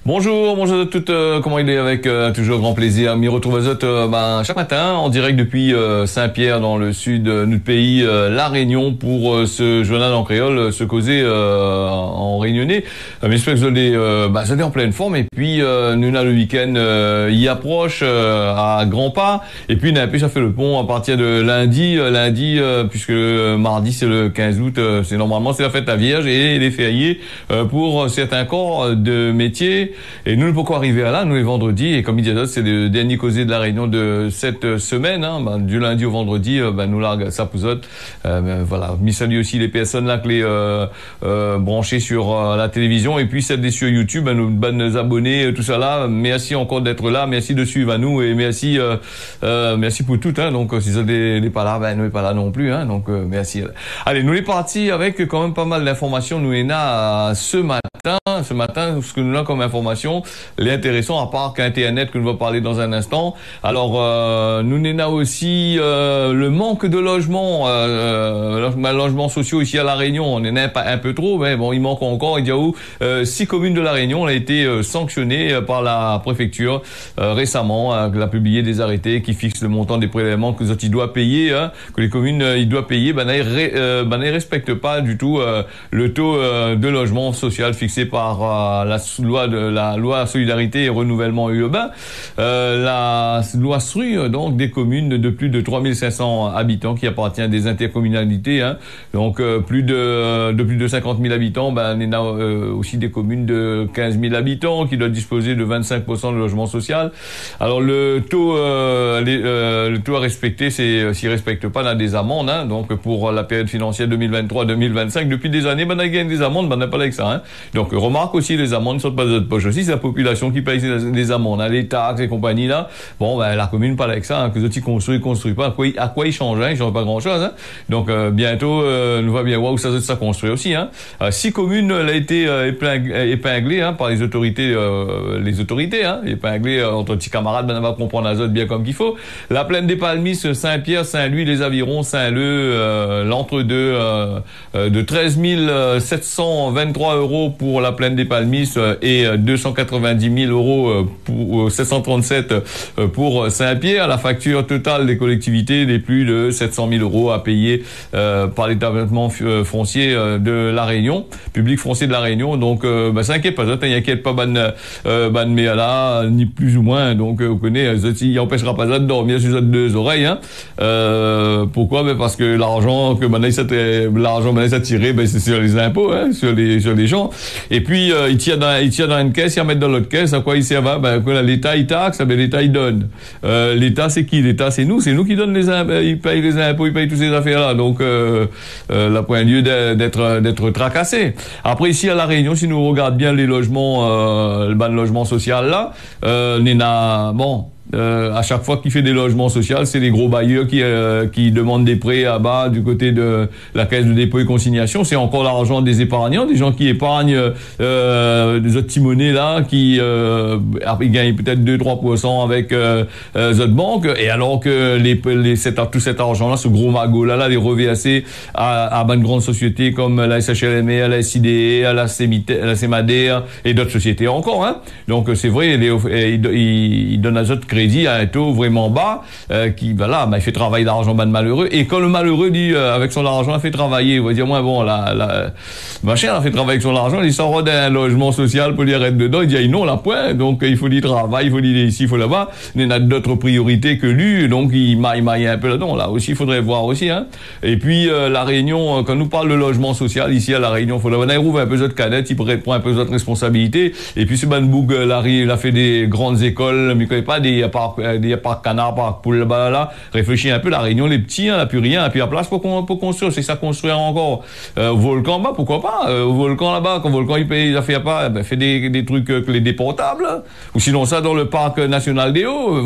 Bonjour à toutes, comment il est avec toujours grand plaisir. M'y retrouve chaque matin en direct depuis Saint-Pierre dans le sud de notre pays, La Réunion, pour ce journal en créole, se causer en réunionnais. J'espère que vous allez en pleine forme et puis nous avons le week-end y approche à grands pas et puis ça fait le pont à partir de lundi puisque mardi c'est le 15 août, c'est la fête à Vierge et les fériés pour certains corps de métier. Et nous ne pouvons pas arriver à là, nous les vendredis, et comme il dit c'est le dernier causé de la réunion de cette semaine, du lundi au vendredi, nous largue ça pouzote. Voilà, je salue aussi les personnes là que les branchées sur la télévision, et puis celles des sur YouTube, nos abonnés, tout ça là. Merci encore d'être là, merci de suivre à nous, et merci pour tout, donc si ça n'est pas là, nous n'est pas là non plus, donc merci. Allez, nous les partis avec quand même pas mal d'informations, nous est là ce matin, ce que nous avons comme information, l'intéressant, à part qu'Internet que nous allons parler dans un instant. Alors, nous n'avons aussi le manque de logements sociaux ici à La Réunion. On en a pas un peu trop, mais bon, il manque encore. Il y a 6 communes de La Réunion ont été sanctionnées par la préfecture récemment. Elle a publié des arrêtés qui fixent le montant des prélèvements que les autres doivent payer, que les communes ils doivent payer. Ils respectent pas du tout le taux de logement social fixé par la loi solidarité et renouvellement urbain, la loi SRU, donc des communes de plus de 3500 habitants qui appartiennent à des intercommunalités, donc plus de 50 000 habitants, il y a aussi des communes de 15 000 habitants qui doivent disposer de 25% de logement social. Alors le taux à respecter, c'est s'ils respectent pas, on a des amendes, donc pour la période financière 2023-2025, depuis des années, on a gagné des amendes, on n'a pas avec ça, donc remarque aussi, les amendes ne sont pas de notre poche aussi, c'est la population qui paye les amendes, les taxes et compagnie là. Bon, la commune pas avec ça, que les autres construisent pas. À quoi ils changent, ils changent pas grand chose, Donc bientôt, nous va bien voir où ça construit aussi, 6 communes ont été épinglées par les autorités, épinglées entre petits camarades, on va comprendre Azote bien comme qu'il faut. La plaine des Palmis, Saint-Pierre, Saint-Louis, les Avirons, Saint-Leu, l'entre-deux, de 13 723 € pour la plaine des Palmis et 290 000 € pour 737 pour Saint-Pierre. La facture totale des collectivités des plus de 700 000 € à payer par l'établissement foncier de La Réunion, public foncier de La Réunion. Donc ça inquiète pas, ça inquiète pas ban méala ni plus ou moins. Donc vous connaissez, il empêchera pas ça de dormir sur les deux oreilles. Pourquoi? Parce que l'argent ça tiré, c'est sur les impôts, sur les gens. Et puis il tire dans une caisse, il mettre dans l'autre caisse. À quoi il sert? L'État il taxe, l'État il donne. L'État c'est qui? L'État c'est nous qui donne les impôts, il paye les impôts, il paye toutes ces affaires là. Donc là point de lieu d'être tracassé. Après ici à La Réunion, si nous regardons bien les logements, le logement social là, à chaque fois qu'il fait des logements sociaux, c'est les gros bailleurs qui demandent des prêts à bas du côté de la caisse de dépôt et consignation. C'est encore l'argent des épargnants, des gens qui épargnent des autres petits monnaies là, qui ils gagnent peut-être 2-3% avec les autres banques. Et alors que tout cet argent là, ce gros magot là, les reversés à une grande société comme la SHLMR, la SIDE, la CEMADER et d'autres sociétés encore. Donc c'est vrai, ils donnent à d'autres crédit à un taux vraiment bas, il fait travailler l'argent de malheureux. Et quand le malheureux dit avec son argent il fait travailler, il va dire machin a fait travailler avec son argent, il sort d'un logement social pour dire être dedans, il dit non la point, donc il faut dire travail, il faut dire ici, il faut là-bas, il y a d'autres priorités que lui, donc il maille un peu là-dedans. Là aussi il faudrait voir aussi. Et puis La Réunion, quand nous parle de logement social ici à La Réunion, il faudrait un peu de cadette, il prend un peu de responsabilité. Et puis c'est Banboug, il a fait des grandes écoles, mais il connaît pas des parcs canards, parcs poules là, réfléchis un peu. La Réunion, les petits, là plus rien, et puis à place pour construire, c'est ça construire encore. Volcan bas, pourquoi pas? Volcan là-bas, quand Volcan il paye, il a fait pas, fait des trucs les déportables, ou sinon ça dans le parc national des Hauts,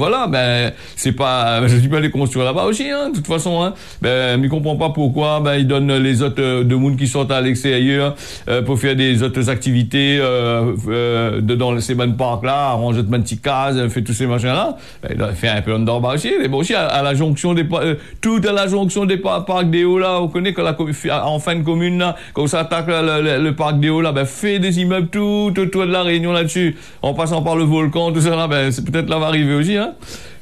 c'est pas, je dis pas les construire là-bas aussi, de toute façon, mais il comprend pas pourquoi, ils donnent les autres de monde qui sortent à l'extérieur, pour faire des autres activités, dans ces mêmes parcs là, arranger de petites cases, fait tous ces machins là. là. Il a fait un peu d'embarquer. Mais bon, aussi, à la jonction tout à la jonction des parcs des Hauts, là, on connaît que en fin de commune, là, quand on s'attaque le parc des Hauts, là, ben, fait des immeubles tout autour de la Réunion là-dessus, en passant par le volcan, tout ça là, ben, c'est peut-être là va arriver aussi, hein.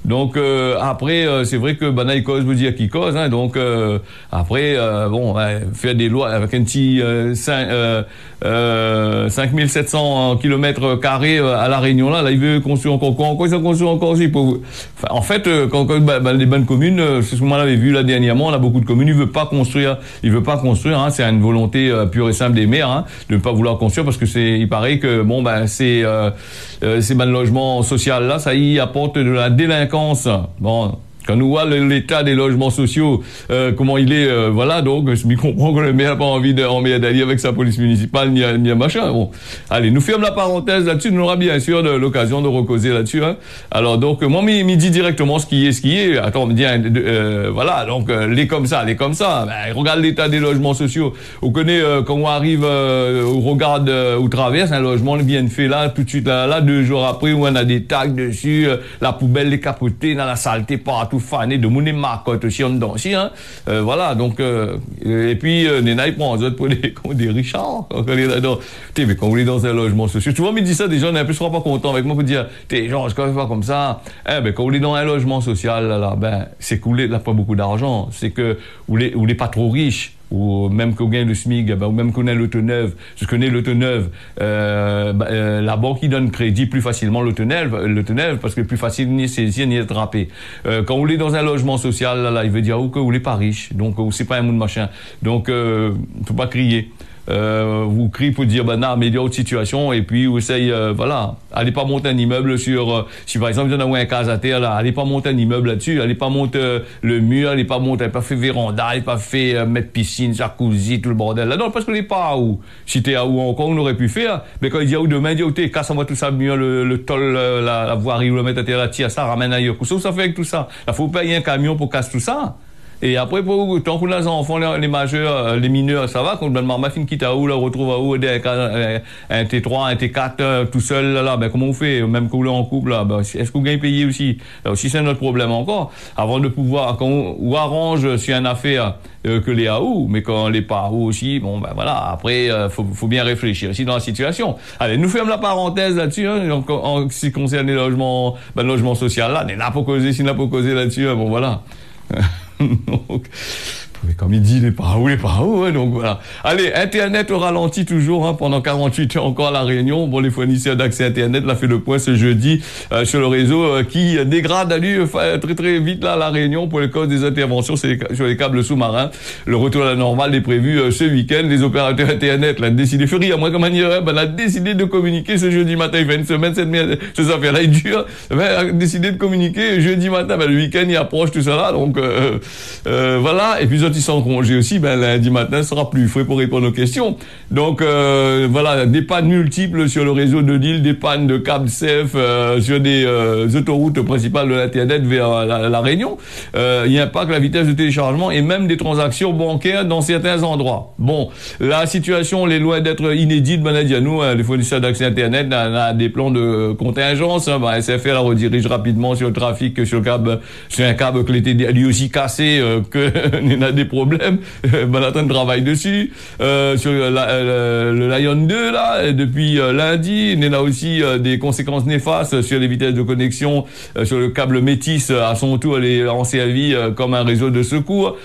Donc après c'est vrai que Banaï cause veut dire qui cause, hein, donc après bon faire des lois avec un petit 5700 kilomètres carrés à la Réunion là il veut construire encore ils ont construit encore aussi en fait quand les bonnes communes c'est ce qu'on avait vu là dernièrement, on a beaucoup de communes il veut pas construire hein, c'est une volonté pure et simple des maires, hein, de ne pas vouloir construire parce que il paraît que bon ben ces logements sociaux là ça y apporte de la délinquance. Bon, quand nous voit l'état des logements sociaux, comment il est, voilà, donc je m'y comprends que le maire n'a pas envie d'aller avec sa police municipale ni à machin. Bon, allez, nous fermons la parenthèse là-dessus, nous aura bien sûr l'occasion de recauser là-dessus. Hein. Alors donc moi, m'y dit directement ce qui est. Attends, me dit, voilà, donc les comme ça. Ben, regarde l'état des logements sociaux. On connaît quand on arrive, on regarde, on traverse un logement bien fait là, tout de suite là, 2 jours après, où on a des tags dessus, la poubelle décapotée, dans la saleté partout. Fané de mon marcotte aussi en dedans aussi, hein. Voilà, donc et puis Nena il prend autres pour des Richards quand on est là-dedans. Mais quand on est dans un logement social, souvent il dit ça, des gens un peu sera pas content avec moi pour dire genre je ne pas comme ça. Ben quand on est dans un logement social là, ben c'est coulé là pas beaucoup d'argent, c'est que on est pas trop riche. Ou même qu'on gagne le SMIC, ou même qu'on a l'autoneuve, je connais l'autoneuve, la banque qui donne crédit plus facilement l'autoneuve, parce que plus facile ni saisir ni attraper. Quand on est dans un logement social, là, il veut dire que vous n'êtes pas riche, donc c'est pas un monde machin, donc faut pas crier. Vous criez pour dire non, améliore votre situation et puis vous essayez voilà, allez pas monter un immeuble sur si par exemple il y en a un case à terre là, allez pas monter un immeuble là-dessus, allez pas monter le mur, allez pas fait véranda, allez pas fait mettre piscine, jacuzzi, tout le bordel là, non, parce que n'est pas à où. Si t'es à où encore on aurait pu faire, mais quand il dit à où demain, il dit t'es casse-moi tout ça mur, le tol, la voirie ou le mettre à terre là, tire ça, ramène ailleurs, ça fait avec tout ça, il faut payer un camion pour casser tout ça. Et après, tant qu'on a les enfants, les majeurs, les mineurs, ça va, quand on demande ma fille quitte à où, là, retrouve à où, un T3, un T4, tout seul, là, ben, comment on fait? Même quand on est en couple, là, ben, est-ce qu'on gagne payé aussi? Là aussi, c'est notre problème encore. Avant de pouvoir, quand on arrange, si une affaire, que les AO, mais quand les pas AO aussi, bon, ben, voilà, après, faut bien réfléchir aussi dans la situation. Allez, nous fermons la parenthèse là-dessus, hein, donc, en ce qui concerne les logements, le logement social, là, n'a pas causé, s'il n'a pas causé là-dessus, hein, bon, voilà. Donc, mais comme il dit, les pas où, hein, donc voilà. Allez, Internet au ralenti toujours, hein, pendant 48 heures encore à La Réunion. Bon, les fournisseurs d'accès Internet l'a fait le point ce jeudi sur le réseau qui dégrade très très vite là à La Réunion pour les causes des interventions sur les câbles sous-marins. Le retour à la normale est prévu ce week-end. Les opérateurs Internet l'ont décidé, à moi comme manière, ben, a décidé de communiquer ce jeudi matin. Il fait une semaine, cette affaire-là est dure. Ben, a décidé de communiquer jeudi matin. Ben, le week-end il approche tout ça là, donc voilà. Et puis ils sont en congé aussi, ben lundi matin sera plus frais pour répondre aux questions. Donc voilà, des pannes multiples sur le réseau de l'île, des pannes de câbles CEF sur des autoroutes principales de l'internet vers la Réunion. Il impacte la vitesse de téléchargement et même des transactions bancaires dans certains endroits. Bon, la situation elle est loin d'être inédite, ben à nous, les fournisseurs d'accès internet on a des plans de contingence, hein, ben, SFR la redirige rapidement sur le trafic, sur un câble qui était lui aussi cassé, que on a des problèmes, Manhattan travaille dessus, sur le Lion 2 là, depuis lundi, il y a aussi des conséquences néfastes sur les vitesses de connexion, sur le câble Métis, à son tour elle est en servi comme un réseau de secours,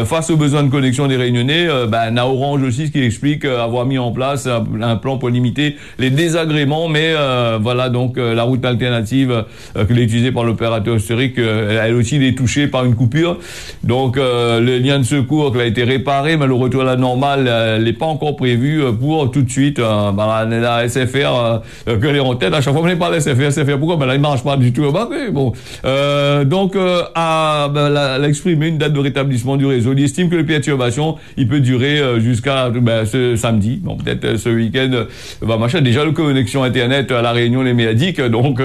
face aux besoins de connexion des Réunionnais, on a Orange aussi ce qui explique avoir mis en place un plan pour limiter les désagréments, mais voilà donc la route alternative que est utilisée par l'opérateur historique, elle aussi est touchée par une coupure, donc le lien de secours qui a été réparé, mais le retour à la normale n'est pas encore prévu pour tout de suite. La SFR que les en tête, à chaque fois qu'on parle de SFR, pourquoi là il marche pas du tout. Bon, donc elle a exprimé une date de rétablissement du réseau. Il estime que les perturbations il peut durer jusqu'à ce samedi. Bon, peut-être ce week-end va marcher. Déjà la connexion internet à La Réunion les médics, donc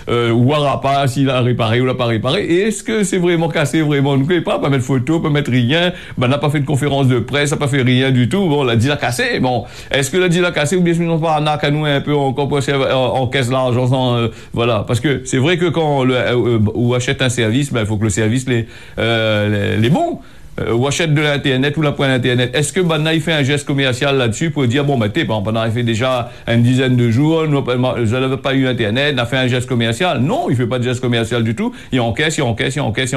on verra pas s'il a réparé ou l'a pas réparé. Et est-ce que c'est vraiment cassé vraiment? On ne peut pas mettre photo, pas mettre rien. rien, ben n'a pas fait de conférence de presse, n'a pas fait rien du tout. Bon, la deal a cassé. Bon, est-ce que la deal a cassé ou bien sinon pas un arc à nous un peu encore pour en caisse l'argent sans voilà, parce que c'est vrai que quand on achète un service, ben il faut que le service les bons. Ou achète de l'internet ou la pointe d'internet. Est-ce que Bana il fait un geste commercial là-dessus pour dire bon ben t'es par exemple, il fait déjà une dizaine de jours, je n'avais pas eu internet, il a fait un geste commercial? Non, il fait pas de geste commercial du tout. Il encaisse, il engraisse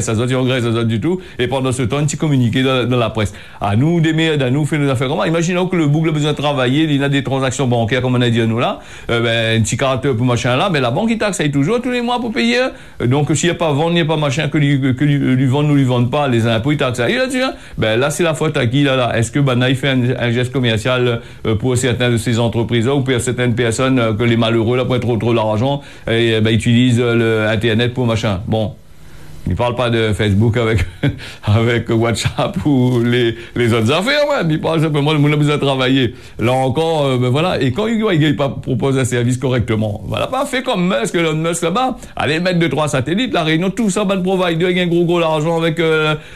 à du tout. Et pendant ce temps, un petit communiqué dans la presse. À nous des merdes, à nous fait nos affaires comment? Imaginons que le boucle a besoin de travailler, il a des transactions bancaires comme on a dit à nous là, ben un petit caractère pour machin là, mais la banque il taxe toujours tous les mois pour payer. Donc s'il n'y a pas vendre, il n'y a pas machin que lui vendent ou lui vendent pas les impôts. Il taxe là-dessus, hein? Ben là c'est la faute à qui là? Est-ce que Bana il fait un geste commercial pour certaines de ces entreprises là ou pour certaines personnes que les malheureux là pour trop l'argent et ben utilisent le internet pour machin? Bon. Il parle pas de Facebook avec WhatsApp ou les autres affaires, ouais. Il parle simplement de mon a besoin de travailler. Là encore, ben voilà. Et quand il propose un service correctement, voilà, pas fait comme Musk, Elon Musk là-bas. Allez mettre 2-3 satellites, la Réunion, tout ça, ban provider, il y a un gros l'argent avec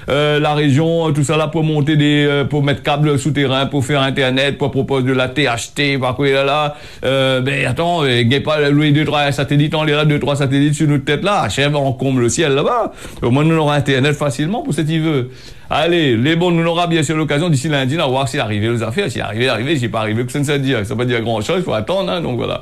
la région, tout ça là pour monter pour mettre câbles souterrains, pour faire internet, pour proposer de la THT, par quoi là. Ben attends, il n'y a pas loué 2-3 satellites, on est là 2-3 satellites sur notre tête là, chef, on comble le ciel là-bas. Au moins, nous aurons internet facilement pour ce qu'il veut. Allez, les bons, nous aura bien sûr l'occasion d'ici lundi, à voir s'il arrive les affaires. S'il arrive, s'il pas arrivé, que ça ne se dit. Ça ne veut pas dire grand chose, il faut attendre, hein, donc voilà.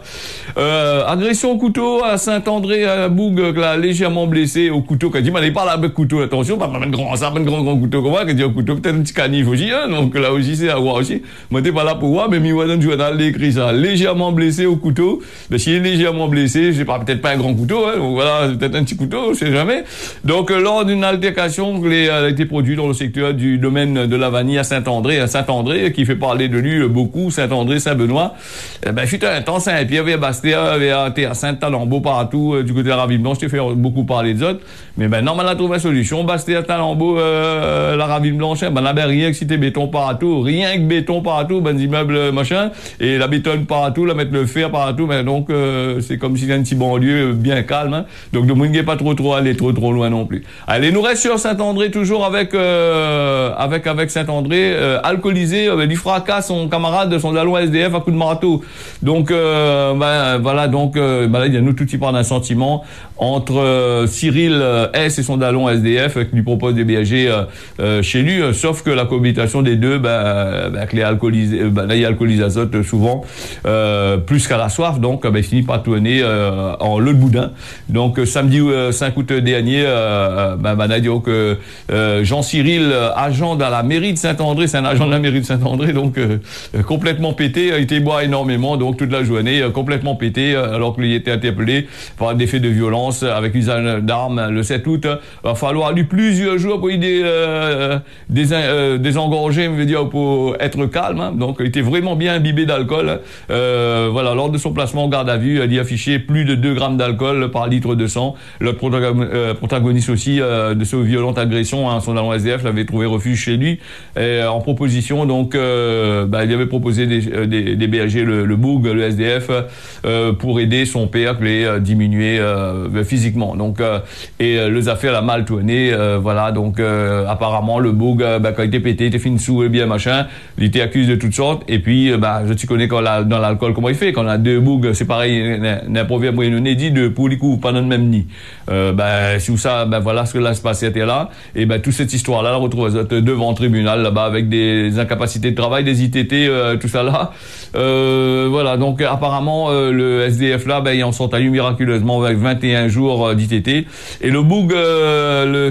Agression au couteau à Saint-André, à Boug, là, légèrement blessé au couteau, quand il dit, mais il parle avec couteau, attention, pas un grand couteau, comment, quand il dit au couteau, peut-être un petit canif aussi, hein, donc là aussi, c'est à voir aussi. Moi, t'es pas là pour voir, mais Miwadon Journal écrit ça, légèrement blessé au couteau. Ben, s'il est légèrement blessé, c'est pas, peut-être pas un grand couteau, hein, donc voilà, peut-être un petit couteau, je sais jamais. Donc, lors d'une altercation, a été produite dans le secteur du domaine de la Vanille à Saint-André, qui fait parler de lui beaucoup, Saint-André, Saint-Benoît. Ben, fut un temps, Saint-Pierre, vers Bastia, vers Saint-Talambeau, partout, du côté de la Ravine-Blanche, je t'ai fait beaucoup parler des autres. Mais ben, non, on a trouvé une solution. Bastia, Talambeau, la Ravine-Blanche, ben, là, ben, rien que si t'es béton partout, rien que béton partout, ben, immeubles, machin, et la bétonne partout, la mettre le fer partout, ben, donc, c'est comme si c'était un petit banlieue bien calme, hein. Donc, le monde n'est pas trop aller trop loin non plus. Allez, nous reste sur Saint-André, toujours avec Saint-André, alcoolisé, il fracasse son camarade, son allon SDF à coup de marteau. Donc, ben, voilà, donc, ben, là, il y a nous tout qui parle d'un sentiment entre Cyril S et son dallon SDF qui lui propose d'héberger chez lui, sauf que la cohabitation des deux, avec les alcoolisés, là, il y a alcoolisé azote souvent, plus qu'à la soif, donc, il finit par tourner en le de boudin. Donc, samedi 5 août dernier, on a dit que Jean-Cyril, agent dans la mairie de Saint-André, c'est un agent de la mairie de Saint-André, donc complètement pété, il était boit énormément, donc toute la journée, complètement pété, alors qu'il était interpellé par des faits de violence avec usage d'armes le 7 août. Va falloir lui plusieurs jours pour y désengorger, je veux dire, pour être calme, hein. Donc il était vraiment bien imbibé d'alcool. Voilà, lors de son placement en garde à vue, il y affichait plus de 2 grammes d'alcool par litre de sang. L'autre protagoniste aussi de ce violente agression, hein, son allon SDF l'avait trouvé refuge chez lui. Et, en proposition, donc, il avait proposé d'héberger le Boug, le SDF, pour aider son père qui est diminué physiquement. Donc, et les affaires a mal tourné. Voilà, donc apparemment le Boug, quand il était pété, il était fini sous et bien machin, il était accusé de toutes sortes. Et puis, je te connais dans l'alcool comment il fait. Quand on a 2 Bougs, c'est pareil, un proverbe moyenonnais dit de pour les coups, pas dans le même nid. Sous ça, voilà ce que là se passait là. Et toute cette histoire-là, on retrouve devant le tribunal là-bas avec des incapacités de travail, des ITT, tout ça là. Voilà, donc apparemment le SDF là, il en sont allés miraculeusement avec 21 jours d'ITT. Et le Boug,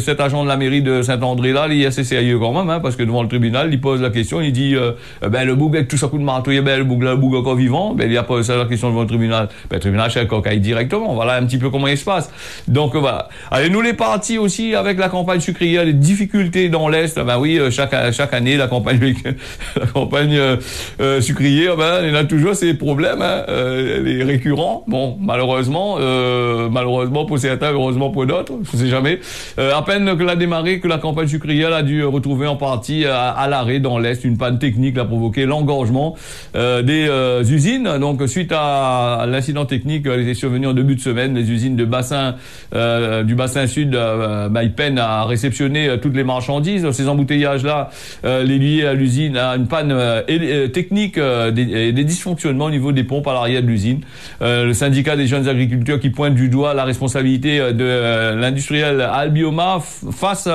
cet agent de la mairie de Saint-André là, il est assez sérieux quand même, hein, parce que devant le tribunal, il pose la question, il dit le Boug avec tout ça coup de marteau, le Boug encore vivant, il a posé la question devant le tribunal. Le tribunal cherche cocaïne directement. Voilà un petit peu comment il se passe. Donc voilà. Allez, nous les partis aussi avec la campagne sucrière, les difficultés dans l'Est. Oui, chaque année, la campagne sucrière, il y a toujours ces problèmes, hein, les récurrents. Bon, malheureusement pour certains, heureusement pour d'autres, je sais jamais. À peine que la campagne sucrière a dû retrouver en partie à l'arrêt dans l'Est une panne technique a provoqué l'engorgement des usines. Donc suite à l'incident technique, il était survenu en début de semaine, les usines de du bassin sud, ils peinent à réceptionner toutes les marchandises marchandises. Ces embouteillages-là, les liés à l'usine, à une panne technique, des dysfonctionnements au niveau des pompes à l'arrière de l'usine. Le syndicat des jeunes agriculteurs qui pointe du doigt la responsabilité de l'industriel Albioma face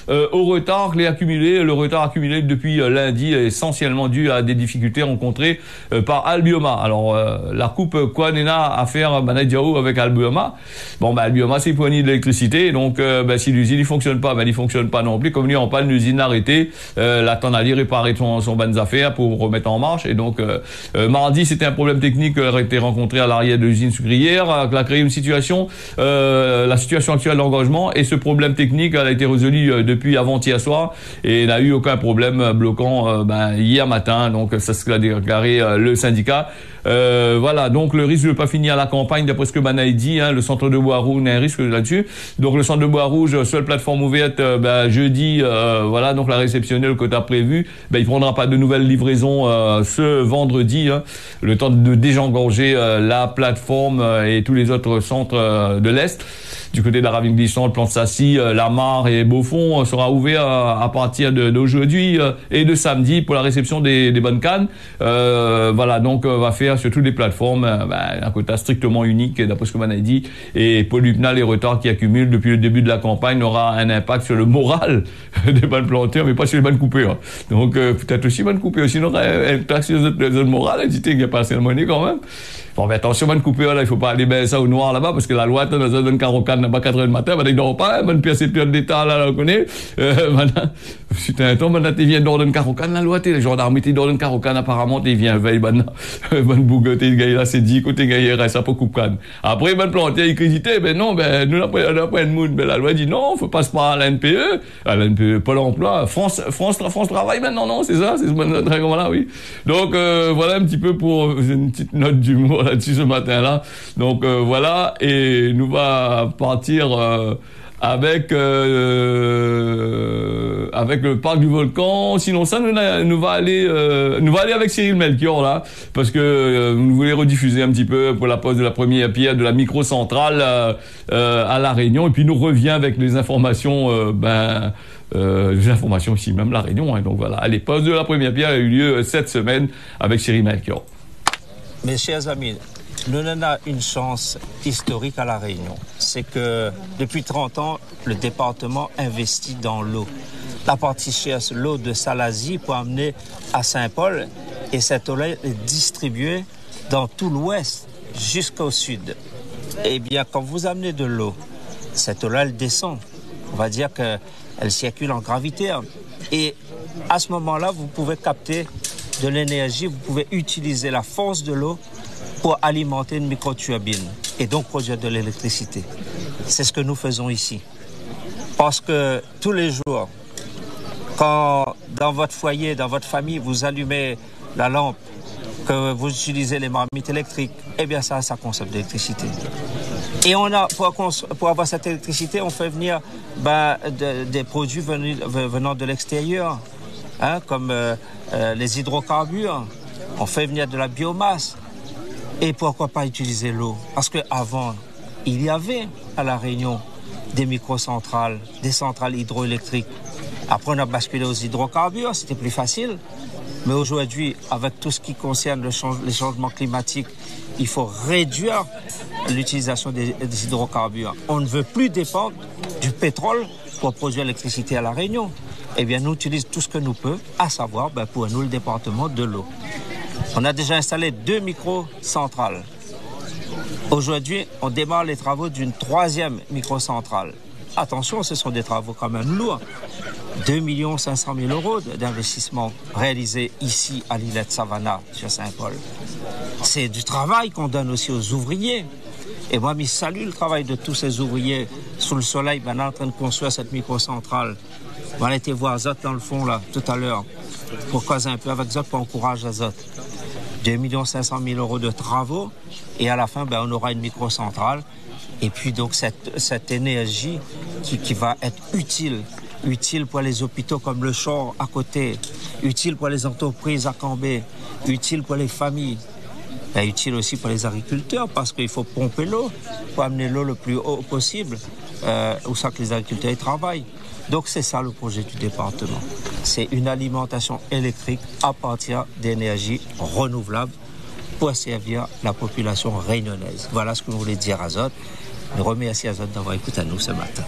au retard accumulé. Le retard accumulé depuis lundi est essentiellement dû à des difficultés rencontrées par Albioma. Alors, la coupe quoi n'ena à faire Banadiao avec Albioma. Bon, Albioma, c'est poigné de l'électricité. Donc, si l'usine ne fonctionne pas, il ne fonctionne pas non plus. Comme lui en panne, l'usine a arrêté. L'attend d'aller réparer son bonnes affaires pour remettre en marche. Et donc, mardi, c'était un problème technique qui a été rencontré à l'arrière de l'usine sucrière, qui a créé une situation, la situation actuelle d'engagement. Et ce problème technique, elle a été résolu depuis avant-hier soir. Et n'a eu aucun problème bloquant hier matin. Donc, c'est ce qu'a déclaré le syndicat. Voilà, donc le risque de ne pas finir la campagne, d'après ce que Banaï dit, le centre de Bois-Rouge a un risque là-dessus. Donc le centre de Bois-Rouge, seule plateforme ouverte jeudi, voilà, donc la réceptionnelle, le quota prévu, il prendra pas de nouvelles livraisons ce vendredi, le temps de désengorger la plateforme et tous les autres centres de l'Est. Du côté de la ravine glissante, Plante-Sassy, Lamar et Beaufort sera ouvert à partir d'aujourd'hui et de samedi pour la réception des bonnes cannes. Voilà, donc on va faire sur toutes les plateformes un quota strictement unique, d'après ce que Banaï dit. Et Polupna, les retards qui accumulent depuis le début de la campagne aura un impact sur le moral des bonnes planteurs, mais pas sur les bonnes coupées. Donc peut-être aussi bonnes coupées, sinon un impact sur les zones morales, qu'il n'y a pas assez de monnaie quand même. Bon, attention, bonne coupure, là, il faut pas aller ça au noir là-bas, parce que la loi, dans un carocan, là-bas, 4 heures du matin, il dort pas, bonne pièce et pièce d'état, là, on connaît. Maintenant, c'était un temps, maintenant, tu viens dans un carocan, la loi, les gendarmes, tu dans un carocan, apparemment, tu viens, veille, bonne bougotte, t'es gars, là, c'est dit, côté gars, ça peut couper. Après, bonne planter, il critiquait, nous, on a pas une moune, la loi dit non, faut pas se prendre à l'NPE, Pôle emploi, France Travail, maintenant, non, c'est ça, c'est ce dragon là, oui. Donc, voilà un petit peu pour une petite note d'humour là-dessus ce matin-là. Donc voilà, et nous va partir avec le parc du volcan. Sinon ça, nous va aller avec Cyril Melchior là, parce que nous voulons rediffuser un petit peu pour la pose de la première pierre de la microcentrale à La Réunion, et puis nous revient avec les informations les informations ici, même La Réunion. Donc voilà, allez, pose de la première pierre a eu lieu cette semaine avec Cyril Melchior. Mes chers amis, nous avons une chance historique à La Réunion. C'est que depuis 30 ans, le département investit dans l'eau. La partie chère, l'eau de Salazie pour amener à Saint-Paul, et cette eau-là est distribuée dans tout l'ouest jusqu'au sud. Eh bien, quand vous amenez de l'eau, cette eau-là, elle descend. On va dire qu'elle circule en gravité. Et à ce moment-là, vous pouvez capter de l'énergie, vous pouvez utiliser la force de l'eau pour alimenter une microturbine et donc produire de l'électricité. C'est ce que nous faisons ici. Parce que tous les jours, quand dans votre foyer, dans votre famille, vous allumez la lampe, que vous utilisez les marmites électriques, eh bien ça consomme de l'électricité. Et on a, pour avoir cette électricité, on fait venir des produits venant de l'extérieur, comme les hydrocarbures, on fait venir de la biomasse. Et pourquoi pas utiliser l'eau? Parce qu'avant, il y avait à La Réunion des microcentrales, des centrales hydroélectriques. Après, on a basculé aux hydrocarbures, c'était plus facile. Mais aujourd'hui, avec tout ce qui concerne les changements climatiques, il faut réduire l'utilisation des hydrocarbures. On ne veut plus dépendre du pétrole pour produire l'électricité à La Réunion. Eh bien, nous utilisons tout ce que nous pouvons, à savoir, pour nous, le département de l'eau. On a déjà installé 2 microcentrales. Aujourd'hui, on démarre les travaux d'une 3e microcentrale. Attention, ce sont des travaux quand même lourds. 2 500 000 € d'investissement réalisé ici à l'îlet de Savannah, sur Saint-Paul. C'est du travail qu'on donne aussi aux ouvriers. Et moi, je salue le travail de tous ces ouvriers sous le soleil, maintenant en train de construire cette microcentrale. On a été voir Zot dans le fond, là, tout à l'heure, pour causer un peu avec Zot, pour encourager Zot. 2 500 000 € de travaux, et à la fin, on aura une microcentrale. Et puis, donc, cette énergie qui va être utile pour les hôpitaux comme le Chor à côté, utile pour les entreprises à Cambé, utile pour les familles. est utile aussi pour les agriculteurs parce qu'il faut pomper l'eau pour amener l'eau le plus haut possible, où ça que les agriculteurs y travaillent. Donc c'est ça le projet du département. C'est une alimentation électrique à partir d'énergie renouvelable pour servir la population réunionnaise. Voilà ce que je voulais dire à Azot. Je remercie Azot d'avoir écouté à nous ce matin.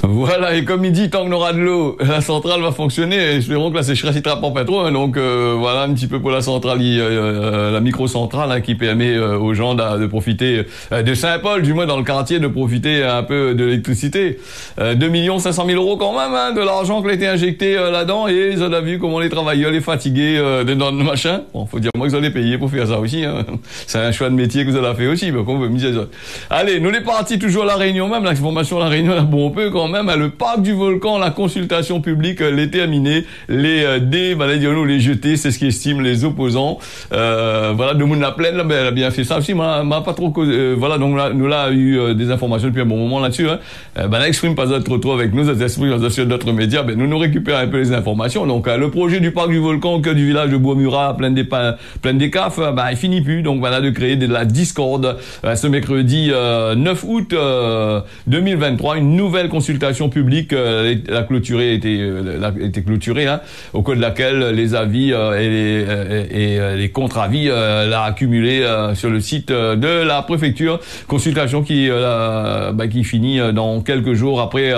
Voilà, et comme il dit, tant qu'on aura de l'eau, la centrale va fonctionner. Et espérons que la sécheresse ne trappe pas trop. Hein, donc voilà un petit peu pour la centrale, la microcentrale hein, qui permet aux gens de profiter de Saint-Paul, du moins dans le quartier, de profiter un peu de l'électricité. 2 500 000 € quand même, hein, de l'argent qui a été injecté là-dedans. Et ils ont vu comment les travailleurs, les fatigués dans le machin. Bon, faut dire moi que vous allez payer pour faire ça aussi. Hein. C'est un choix de métier que vous allez faire aussi. Mais qu'on veut miser ça. Allez, nous les partis toujours à la Réunion même, l'information à la Réunion, là, bon, on peut quand même. Le parc du volcan, la consultation publique l'est terminée. Les dés, les jetés, c'est ce qu'estiment les opposants. Voilà, de monde la plaine, là, ben, elle a bien fait ça aussi. M'a pas trop causé. Voilà, donc là, nous là, eu des informations depuis un bon moment là-dessus. Hein. Ben, là, exprime pas trop avec nous, ça s'exprime sur d'autres médias. Ben, nous récupérons un peu les informations. Donc, le projet du parc du volcan au cœur du village de Bois-Murat, plein des CAF, ben, il finit plus. Donc, voilà, de créer de la discorde. Ce mercredi 9 août 2023, une nouvelle consultation publique la clôturée était clôturée hein, au cours de laquelle les avis et les contre-avis l'a accumulé sur le site de la préfecture, consultation qui finit dans quelques jours après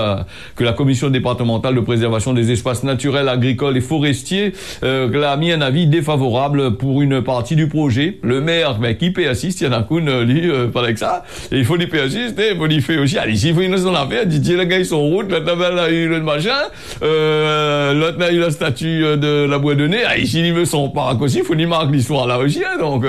que la commission départementale de préservation des espaces naturels, agricoles et forestiers l'a mis un avis défavorable pour une partie du projet. Le maire qui paie assiste, Yann Akoun lui parlait que ça, et il faut lui payer assiste, et il faut lui faire aussi allez, s'il faut une son affaire, Didier le gars ils sont route, l'autre a eu le machin, l'autre a eu la statue de la bois de nez, ici il veut son parc aussi, il faut lui marquer l'histoire là aussi, hein, donc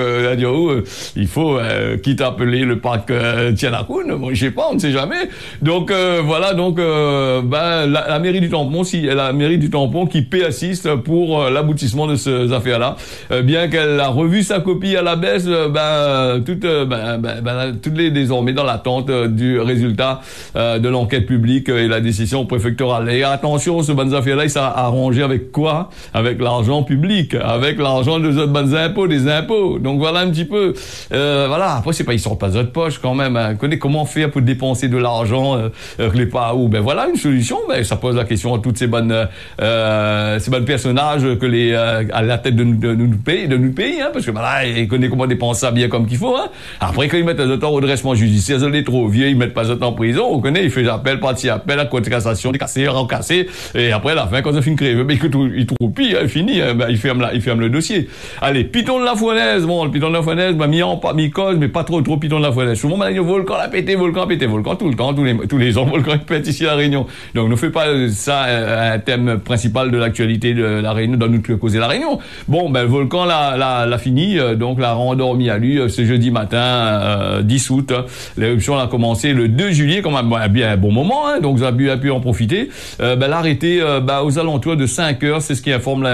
il faut quitte à appeler le parc Tianakoun, bon, je sais pas, on ne sait jamais. Donc voilà, donc la mairie du Tampon, la mairie du Tampon qui paie assiste pour l'aboutissement de ces affaires-là, bien qu'elle a revu sa copie à la baisse, toutes les désormais dans l'attente du résultat de l'enquête publique et la décision préfectorale. Et attention, ce bonnes affaires-là, il s'est arrangé avec quoi? Avec l'argent public, avec l'argent des autres bonnes impôts, des impôts. Donc voilà un petit peu. Voilà. Après, c'est pas ils sortent pas de votre poche quand même. Hein. Connaît comment faire pour dépenser de l'argent les pas où. Ben voilà une solution. Ben ça pose la question à toutes ces bonnes personnages que les à la tête de notre pays, hein, parce que là ils connaissent comment dépenser ça bien comme qu'il faut. Hein. Après quand ils mettent les autres en redressement judiciaire, ils sont trop vieux, ils mettent pas les autres en prison. On connaît, ils font appel, partie appel, à cour de cassation, décassé, rencassé, et après à la fin quand ça finit crève, ben il trouve pis, hein, fini, hein, ben il ferme le dossier. Allez, Piton de la Fournaise, bon le Piton de la Fournaise, mi cause, mais pas trop Piton de la Fournaise. Souvent on dit volcan a pété, volcan tout le temps, tous les ans volcan pète ici à la Réunion. Donc ne fait pas ça un thème principal de l'actualité de la Réunion, dans notre causer la Réunion. Bon ben le volcan l'a fini, donc l'a rendormi à lui ce jeudi matin 10 août. L'éruption a commencé le 2 juillet, comme bien un bon moment, hein, donc vous avez pu en profiter. L'arrêté aux alentours de 5 heures, c'est ce qui informe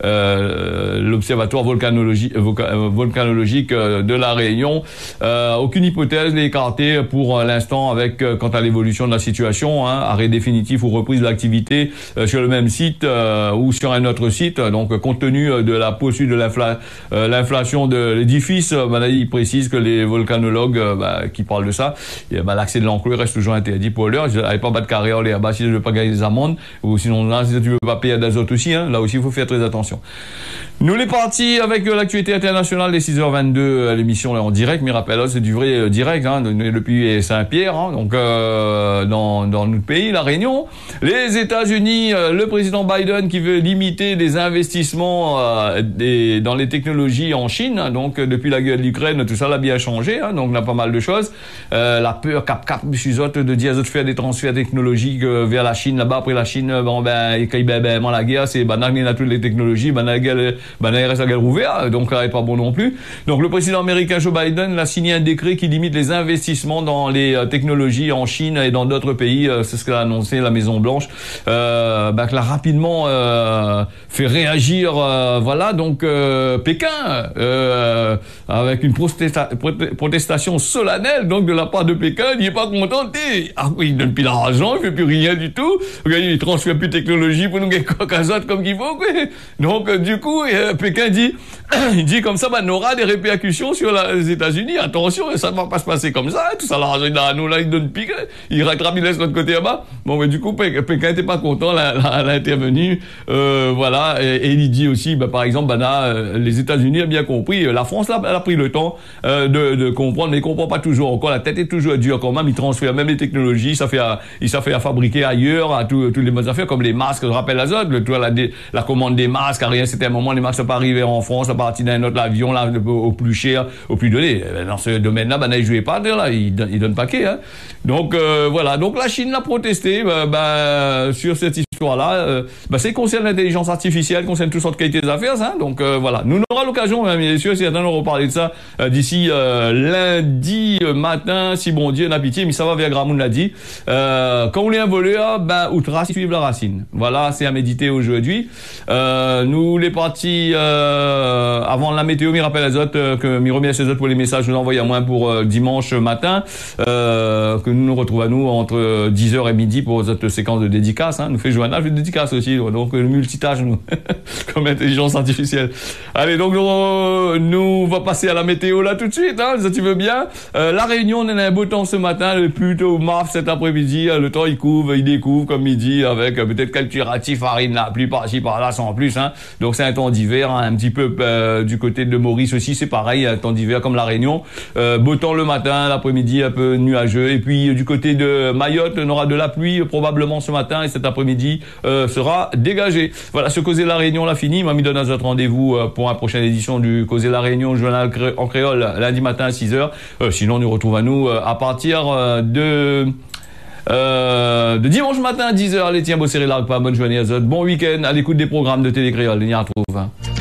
l'observatoire volcanologique de la Réunion. Aucune hypothèse n'est écartée pour l'instant avec quant à l'évolution de la situation, hein, arrêt définitif ou reprise de l'activité sur le même site ou sur un autre site. Donc compte tenu de la poursuite de l'inflation de l'édifice, il précise que les volcanologues qui parlent de ça, l'accès de l'enclos reste toujours interdit pour l'heure. Je n'avais pas battre carrière les là-bas si je ne veux pas gagner des amendes, ou sinon là si tu veux pas payer d'azote aussi, hein, là aussi il faut faire très attention. Nous les partis avec l'actualité internationale des 6h22 à l'émission là en direct, mais rappelle c'est du vrai direct, hein, depuis Saint-Pierre, hein, donc dans notre pays, la Réunion. Les États-Unis, le président Biden qui veut limiter les investissements dans les technologies en Chine, hein, donc depuis la guerre de l'Ukraine, tout ça l'a bien changé, hein, donc on a pas mal de choses. La peur cap de dire de faire des transferts technologiques vers la Chine là-bas, après la Chine la guerre c'est il a toutes les technologies, la guerre reste la guerre ouverte, donc là n'est pas bon non plus. Donc le président américain Joe Biden a signé un décret qui limite les investissements dans les technologies en Chine et dans d'autres pays, c'est ce qu'a annoncé la Maison Blanche, qui l'a rapidement fait réagir, voilà, donc Pékin avec une protestation solennelle donc de la part de Pékin, il n'est pas content, il donne plus l'argent, il fait plus rien du tout. Il transfère plus de technologie pour nous gagner coq comme qu'il faut, quoi. Donc, du coup, Pékin dit, il dit comme ça, on aura des répercussions sur les États-Unis. Attention, ça ne va pas se passer comme ça. Tout ça, l'argent, nous, là, il donne pique. Il rattrape, il laisse l'autre côté là-bas. Bon, mais du coup, Pékin n'était pas content, là, elle a intervenu, voilà. Et il dit aussi, par exemple, les États-Unis ont bien compris. La France, là, elle a pris le temps, de comprendre, mais il comprend pas toujours. Encore, la tête est toujours dure quand même. Il transfère même les technologies. Il s'est fait à fabriquer ailleurs, à toutes les bonnes affaires, comme les masques, je rappelle l'azote, la commande des masques, à rien, c'était un moment, les masques sont pas arrivés en France, à partir d'un autre avion, là, au plus cher, au plus donné. Dans ce domaine-là, il jouait pas, là, il donne paquet, hein. Donc, voilà. Donc, la Chine l'a protesté, sur cette histoire-là. C'est concerne l'intelligence artificielle, concerne toutes sortes de qualités des affaires, hein. Donc, voilà. Nous aurons l'occasion, mesdames et messieurs, certains nous reparler de ça, d'ici, lundi matin, si bon Dieu n'a pitié, mais ça va vers Gramoun l'a dit. Quand vous voulez un voleur, outre suivre la racine. Voilà, c'est à méditer aujourd'hui. Nous, les partis, avant la météo, m'y rappelle Azote, que m'y remercie Azote pour les messages que nous envoyez à moi pour dimanche matin, que nous nous retrouvons à nous entre 10h et midi pour cette séquence de dédicaces, hein. Nous fait Johanna, je dédicace aussi, donc le multitâche, nous, comme intelligence artificielle. Allez, donc, nous va passer à la météo là tout de suite, hein, si tu veux bien. La Réunion, on a un beau temps ce matin, plutôt maf cet après-midi, le temps il découvre comme midi, avec peut-être quelques ratifs farine là, plus par-ci par-là, sans plus, hein. Donc c'est un temps d'hiver, hein, un petit peu du côté de Maurice aussi, c'est pareil, un temps d'hiver comme la Réunion. Beau temps le matin, l'après-midi un peu nuageux, et puis du côté de Mayotte, on aura de la pluie probablement ce matin, et cet après-midi sera dégagé. Voilà, ce Causé la Réunion l'a fini, m'a mis donné notre rendez-vous pour une prochaine édition du Causé la Réunion, journal en créole, lundi matin à 6h. Sinon, nous retrouvons à nous à partir de dimanche matin à 10h. Allez, tiens, bossez largue pas, bonne journée à Zot. Bon week-end à l'écoute des programmes de Télé Créole. On y retrouve.